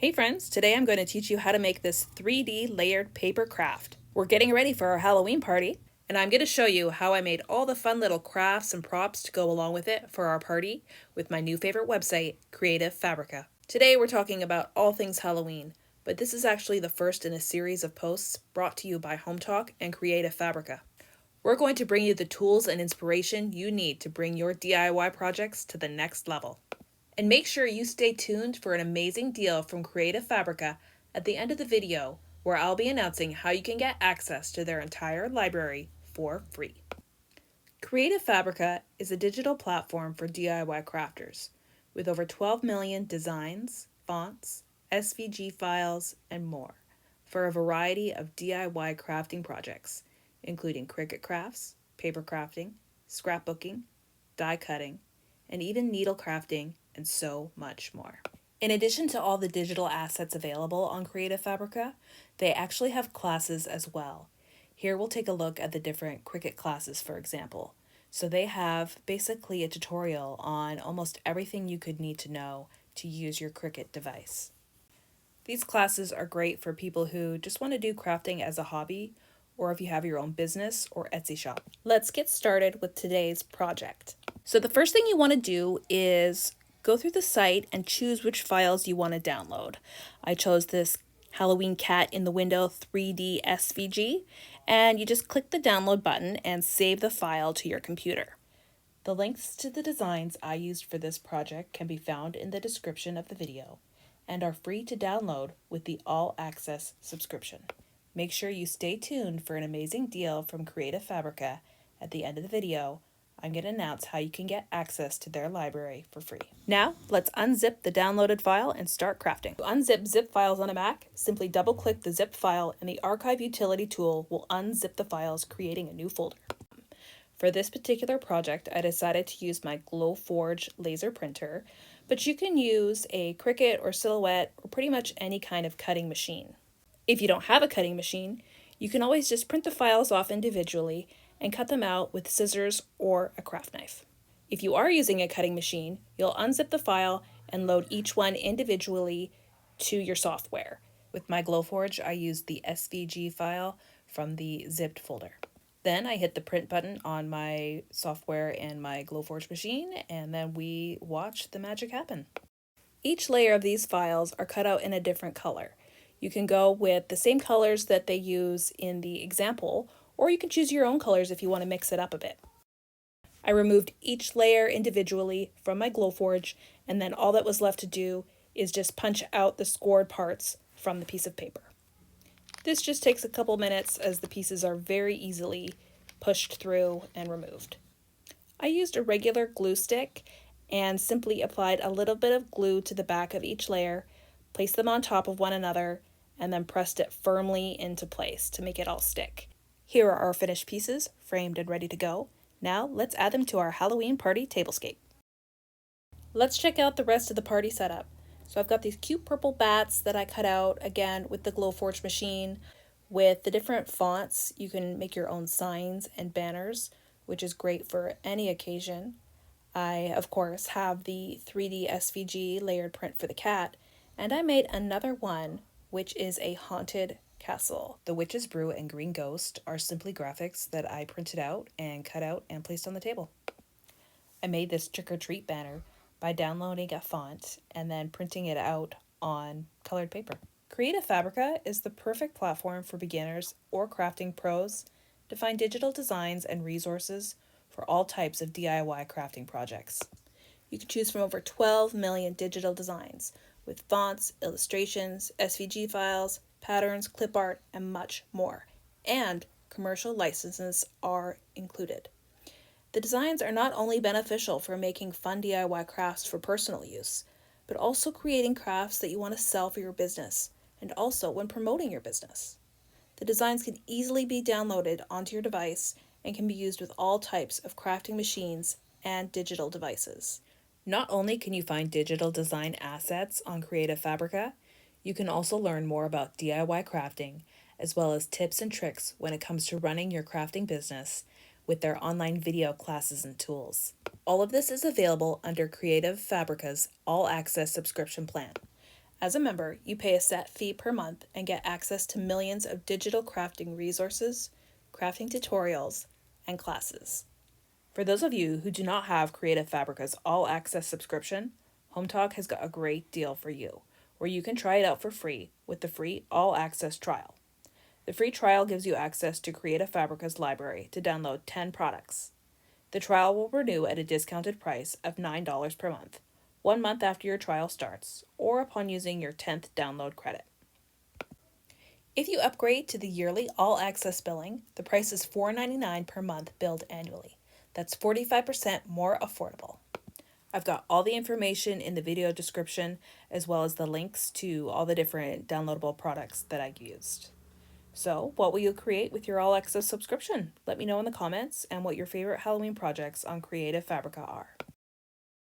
Hey friends, today I'm going to teach you how to make this 3D layered paper craft. We're getting ready for our Halloween party, and I'm going to show you how I made all the fun little crafts and props to go along with it for our party with my new favorite website, Creative Fabrica. Today we're talking about all things Halloween, but this is actually the first in a series of posts brought to you by Hometalk and Creative Fabrica. We're going to bring you the tools and inspiration you need to bring your DIY projects to the next level. And make sure you stay tuned for an amazing deal from Creative Fabrica at the end of the video, where I'll be announcing how you can get access to their entire library for free. Creative Fabrica is a digital platform for DIY crafters with over 12 million designs, fonts, SVG files, and more for a variety of DIY crafting projects, including Cricut crafts, paper crafting, scrapbooking, die cutting, and even needle crafting, and so much more. In addition to all the digital assets available on Creative Fabrica, they actually have classes as well. Here we'll take a look at the different Cricut classes, for example. So they have basically a tutorial on almost everything you could need to know to use your Cricut device. These classes are great for people who just want to do crafting as a hobby, or if you have your own business or Etsy shop. Let's get started with today's project. So the first thing you want to do is go through the site and choose which files you want to download. I chose this Halloween cat in the window 3D SVG, and you just click the download button and save the file to your computer. The links to the designs I used for this project can be found in the description of the video and are free to download with the All Access subscription. Make sure you stay tuned for an amazing deal from Creative Fabrica at the end of the video. I'm going to announce how you can get access to their library for free. Now, let's unzip the downloaded file and start crafting. To unzip zip files on a Mac, simply double-click the zip file and the Archive Utility tool will unzip the files, creating a new folder. For this particular project, I decided to use my Glowforge laser printer, but you can use a Cricut or Silhouette or pretty much any kind of cutting machine. If you don't have a cutting machine, you can always just print the files off individually and cut them out with scissors or a craft knife. If you are using a cutting machine, you'll unzip the file and load each one individually to your software. With my Glowforge, I used the SVG file from the zipped folder. Then I hit the print button on my software and my Glowforge machine, and then we watch the magic happen. Each layer of these files are cut out in a different color. You can go with the same colors that they use in the example, or you can choose your own colors if you want to mix it up a bit. I removed each layer individually from my Glowforge, and then all that was left to do is just punch out the scored parts from the piece of paper. This just takes a couple minutes as the pieces are very easily pushed through and removed. I used a regular glue stick and simply applied a little bit of glue to the back of each layer, placed them on top of one another, and then pressed it firmly into place to make it all stick. Here are our finished pieces, framed and ready to go. Now let's add them to our Halloween party tablescape. Let's check out the rest of the party setup. So I've got these cute purple bats that I cut out, again, with the Glowforge machine. With the different fonts, you can make your own signs and banners, which is great for any occasion. I, of course, have the 3D SVG layered print for the cat, and I made another one, which is a haunted castle. The Witch's Brew and Green Ghost are simply graphics that I printed out and cut out and placed on the table. I made this trick-or-treat banner by downloading a font and then printing it out on colored paper. Creative Fabrica is the perfect platform for beginners or crafting pros to find digital designs and resources for all types of DIY crafting projects. You can choose from over 12 million digital designs with fonts, illustrations, SVG files, patterns, clip art, and much more. And commercial licenses are included. The designs are not only beneficial for making fun DIY crafts for personal use, but also creating crafts that you want to sell for your business, and also when promoting your business. The designs can easily be downloaded onto your device and can be used with all types of crafting machines and digital devices. Not only can you find digital design assets on Creative Fabrica, you can also learn more about DIY crafting, as well as tips and tricks when it comes to running your crafting business with their online video classes and tools. All of this is available under Creative Fabrica's All Access subscription plan. As a member, you pay a set fee per month and get access to millions of digital crafting resources, crafting tutorials, and classes. For those of you who do not have Creative Fabrica's All Access subscription, Hometalk has got a great deal for you, where you can try it out for free with the free All Access trial. The free trial gives you access to Creative Fabrica's library to download 10 products. The trial will renew at a discounted price of $9 per month, 1 month after your trial starts, or upon using your 10th download credit. If you upgrade to the yearly All Access billing, the price is $4.99 per month billed annually. That's 45% more affordable. I've got all the information in the video description, as well as the links to all the different downloadable products that I used. So, what will you create with your All Access subscription? Let me know in the comments and what your favorite Halloween projects on Creative Fabrica are.